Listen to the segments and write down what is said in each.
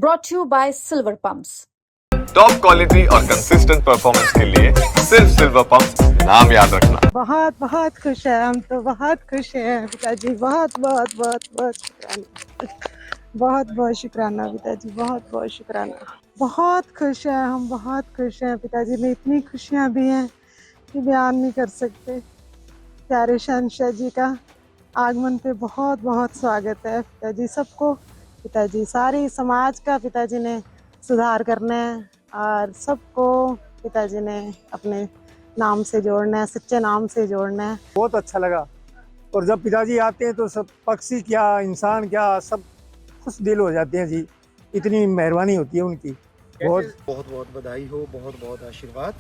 brought to you by Silver Pumps. Top quality और consistent performance के लिए सिर्फ सिल्वर पंप नाम याद रखना। बहुत बहुत खुश है, हम तो बहुत खुश हैं पिताजी। बहुत बहुत बहुत बहुत शुक्राना, बहुत बहुत शुक्राना पिताजी, बहुत बहुत शुक्राना। बहुत खुश है हम, बहुत खुश हैं पिताजी ने इतनी खुशियाँ दी हैं कि बयान नहीं कर सकते। प्यारे शहंशाह जी का आगमन पे बहुत बहुत स्वागत है पिताजी। सबको पिताजी, सारी समाज का पिताजी ने सुधार करना है और सबको पिताजी ने अपने नाम से जोड़ना है, सच्चे नाम से जोड़ना है। बहुत अच्छा लगा। और जब पिताजी आते हैं तो सब पक्षी क्या इंसान क्या सब खुश दिल हो जाते हैं जी। इतनी मेहरबानी होती है उनकी। बहुत बहुत बधाई हो, बहुत बहुत आशीर्वाद।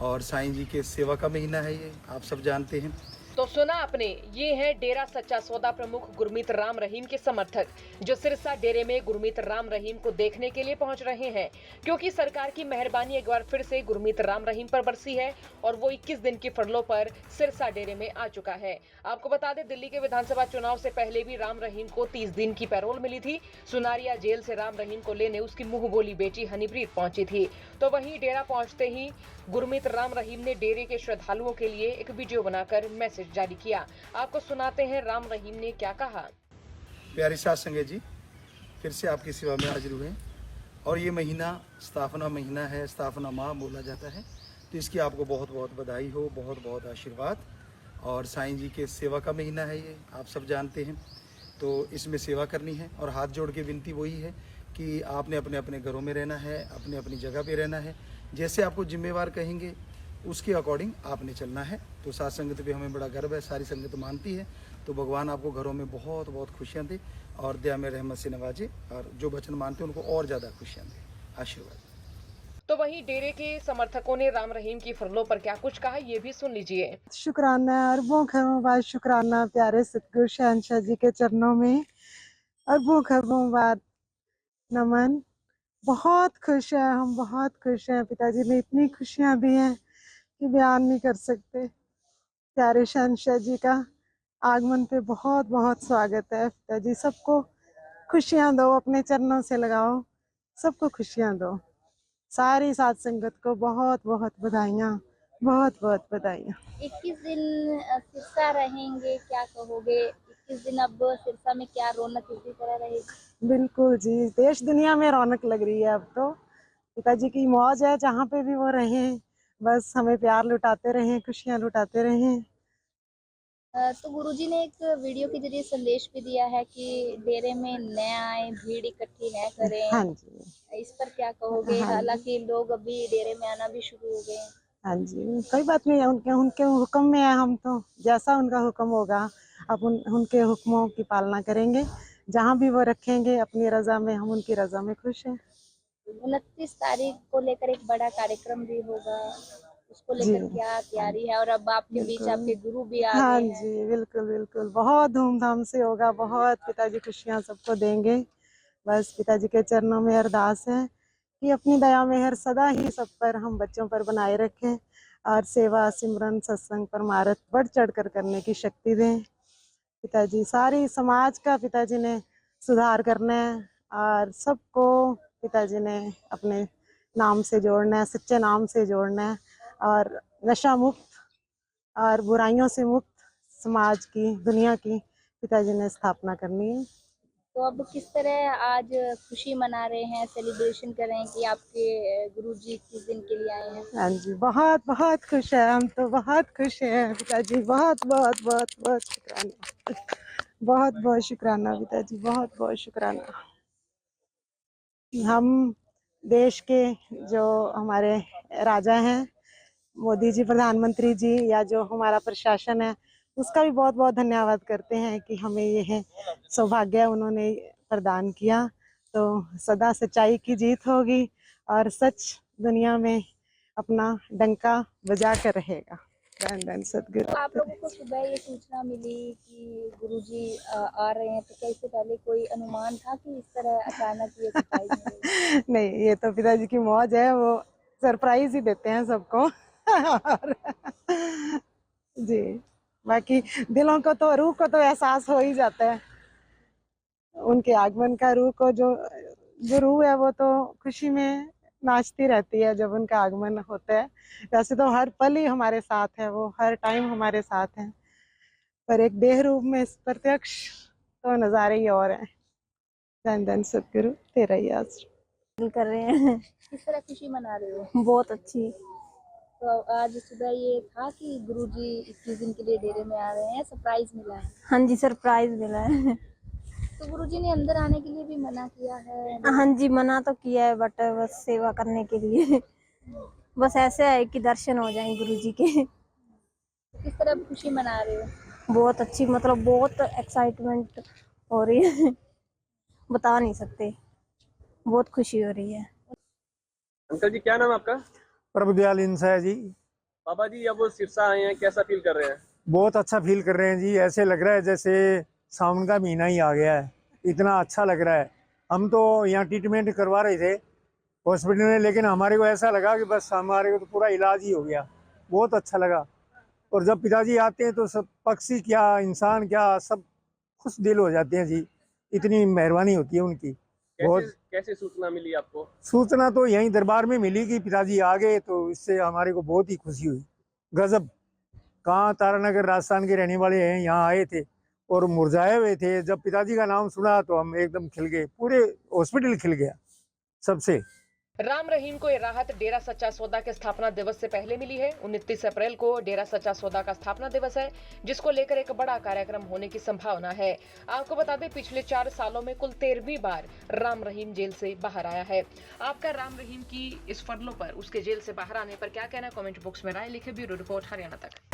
और साईं जी के सेवा का महीना है ये, आप सब जानते हैं। तो सुना आपने, ये है डेरा सच्चा सौदा प्रमुख गुरमीत राम रहीम के समर्थक, जो सिरसा डेरे में गुरमीत राम रहीम को देखने के लिए पहुंच रहे हैं, क्योंकि सरकार की मेहरबानी एक बार फिर से गुरमीत राम रहीम पर बरसी है और वो 21 दिन की फरलो पर सिरसा डेरे में आ चुका है। आपको बता दें, दिल्ली के विधानसभा चुनाव से पहले भी राम रहीम को 30 दिन की पैरोल मिली थी। सुनारिया जेल से राम रहीम को लेने उसकी मुंह बोली बेटी हनीप्रीत पहुंची थी। तो वहीं डेरा पहुंचते ही गुरमीत राम रहीम ने डेरे के श्रद्धालुओं के लिए एक वीडियो बनाकर मैसेज जारी किया। आपको सुनाते हैं राम रहीम ने क्या कहा। प्यारे साथ संगत जी, फिर से आपकी सेवा में हाजिर हुए और ये महीना स्थापना महीना है, स्थापना माह बोला जाता है। तो इसकी आपको बहुत बहुत बधाई हो, बहुत बहुत आशीर्वाद। और साईं जी के सेवा का महीना है ये, आप सब जानते हैं। तो इसमें सेवा करनी है और हाथ जोड़ के विनती वही है कि आपने अपने अपने घरों में रहना है, अपने अपनी जगह पे रहना है। जैसे आपको जिम्मेवार कहेंगे उसके अकॉर्डिंग आपने चलना है। तो साथ संगत पे हमें बड़ा गर्व है, सारी संगत मानती है। तो भगवान आपको घरों में बहुत बहुत खुशियाँ दे और दया में रहमत से नवाजे, और जो वचन मानते हैं उनको और ज़्यादा खुशियाँ दे। आशीर्वाद। तो वहीं डेरे के समर्थकों ने राम रहीम की फरलो पर क्या कुछ कहा, ये भी सुन लीजिए। शुक्राना, अरबों खरबों बाद शुक्राना प्यारे सतगुरु शहंशाह जी के चरणों में अरबों खरबों बाद नमन। बहुत खुश है हम, बहुत खुश हैं पिताजी ने इतनी खुशियाँ दी हैं कि बयान नहीं कर सकते। प्यारे शहंशाह जी का आगमन पे बहुत बहुत स्वागत है पिताजी। सबको खुशियाँ दो, अपने चरणों से लगाओ, सबको खुशियाँ दो। सारी साध संगत को बहुत बहुत बधाइयाँ, बहुत बहुत बधाइयाँ। 21 दिन सिरसा रहेंगे, क्या कहोगे? 21 दिन अब सिरसा में क्या रौनक इसी तरह रहेगी? बिल्कुल जी, देश दुनिया में रौनक लग रही है अब तो। पिताजी की मौज है, जहाँ पे भी वो रहें, बस हमें प्यार लुटाते रहें, खुशियाँ लुटाते रहें। तो गुरुजी ने एक वीडियो के जरिए संदेश भी दिया है कि डेरे में न आए, भीड़ इकट्ठी न करें। हाँ जी, इस पर क्या कहोगे? हाँ जी। हालांकि लोग अभी डेरे में आना भी शुरू हो गए हैं। हाँ जी, कोई बात नहीं, उनके उनके हुक्म में है हम तो। जैसा उनका हुक्म होगा अब उनके हुक्मों की पालना करेंगे। जहाँ भी वो रखेंगे अपनी रजा में, हम उनकी रजा में खुश हैं। 29 तारीख को लेकर एक बड़ा कार्यक्रम भी होगा, उसको जी, लेकर क्या तैयारी है? और अब आपके बीच बिल्कुल। आपके गुरु भी आ हाँ गए हैं। जी, बिल्कुल बिल्कुल, बहुत धूमधाम से होगा। बहुत पिताजी खुशियाँ सबको देंगे। बस पिताजी के चरणों में अरदास है कि अपनी दया मेहर सदा ही सब पर, हम बच्चों पर बनाए रखें और सेवा सिमरन सत्संग परमार्थ बढ़ चढ़ कर करने की शक्ति दें। पिताजी, सारी समाज का पिताजी ने सुधार करना है और सबको पिताजी ने अपने नाम से जोड़ना है, सच्चे नाम से जोड़ना है और नशा मुक्त और बुराइयों से मुक्त समाज की, दुनिया की पिताजी ने स्थापना करनी है। तो अब किस तरह आज खुशी मना रहे हैं, सेलिब्रेशन कर रहे हैं कि आपके गुरुजी 21 दिन के लिए आए हैं? हाँ जी, बहुत बहुत खुश है हम तो, बहुत खुश हैं पिताजी। बहुत बहुत बहुत बहुत शुक्राना, बहुत बहुत शुक्राना पिताजी, बहुत बहुत शुक्राना। हम देश के जो हमारे राजा हैं, मोदी जी, प्रधानमंत्री जी, या जो हमारा प्रशासन है, उसका भी बहुत बहुत धन्यवाद करते हैं कि हमें यह सौभाग्य उन्होंने प्रदान किया। तो सदा सच्चाई की जीत होगी और सच दुनिया में अपना डंका बजा कर रहेगा। धन धन सतगुरु। तो आप लोगों को सुबह ये सूचना मिली कि गुरुजी आ रहे हैं, तो क्या इससे पहले कोई अनुमान था कि इस तरह अचानक ये सरप्राइज मिलेगा? नहीं, ये तो पिताजी की मौज है, वो सरप्राइज ही देते हैं सबको। और जी, बाकी दिलों को तो, रूह को तो एहसास हो ही जाता है उनके आगमन का। रूह को जो जो रूह है वो तो खुशी में नाचती रहती है जब उनका आगमन होता है। वैसे तो हर पल ही हमारे साथ है, वो हर टाइम हमारे साथ हैं, पर एक देह रूप में इस प्रत्यक्ष तो नज़ारे ही और हैं। धन धन सतगुरु तेरा ही आश्रय। कर रहे हैं। किस तरह खुशी मना रहे हो? बहुत अच्छी। तो आज सुबह ये था कि गुरुजी 21 दिन के लिए डेरे में आ रहे हैं, सरप्राइज मिला है। हाँ जी, सरप्राइज मिला है। तो गुरुजी ने अंदर आने के लिए भी मना किया है? हाँ जी, मना तो किया है बट बस सेवा करने के लिए। बस ऐसे है कि दर्शन हो जाएं गुरुजी के। किस तरह खुशी मना रहे हो? बहुत अच्छी, मतलब बहुत एक्साइटमेंट हो रही है। बता नहीं सकते, बहुत खुशी हो रही है। अंकल जी, क्या नाम है आपका? प्रभुदयाल इंसा है जी। बाबा जी, अब वो सिरसा आए हैं, कैसा फील कर रहे हैं? बहुत अच्छा फील कर रहे हैं जी। ऐसे लग रहा है जैसे सावन का महीना ही आ गया है, इतना अच्छा लग रहा है। हम तो यहाँ ट्रीटमेंट करवा रहे थे हॉस्पिटल में, लेकिन हमारे को ऐसा लगा कि बस हमारे को तो पूरा इलाज ही हो गया। बहुत अच्छा लगा। और जब पिताजी आते हैं तो सब पक्षी क्या, इंसान क्या, सब खुश दिल हो जाते हैं जी। इतनी मेहरबानी होती है उनकी। कैसे सूचना मिली आपको? सूचना तो यहीं दरबार में मिली कि पिताजी आ गए, तो इससे हमारे को बहुत ही खुशी हुई। गजब। कहाँ तारानगर राजस्थान के रहने वाले हैं, यहाँ आए थे और मुरझाए हुए थे। जब पिताजी का नाम सुना तो हम एकदम खिल गए, पूरे हॉस्पिटल खिल गया सबसे। राम रहीम को ये राहत डेरा सच्चा सौदा के स्थापना दिवस से पहले मिली है। 29 अप्रैल को डेरा सच्चा सौदा का स्थापना दिवस है, जिसको लेकर एक बड़ा कार्यक्रम होने की संभावना है। आपको बता दें, पिछले 4 सालों में कुल 13वीं बार राम रहीम जेल से बाहर आया है। आपका राम रहीम की इस फरलों पर, उसके जेल से बाहर आने पर क्या कहना है? कमेंट बॉक्स में राय लिखे। ब्यूरो रिपोर्ट हरियाणा तक।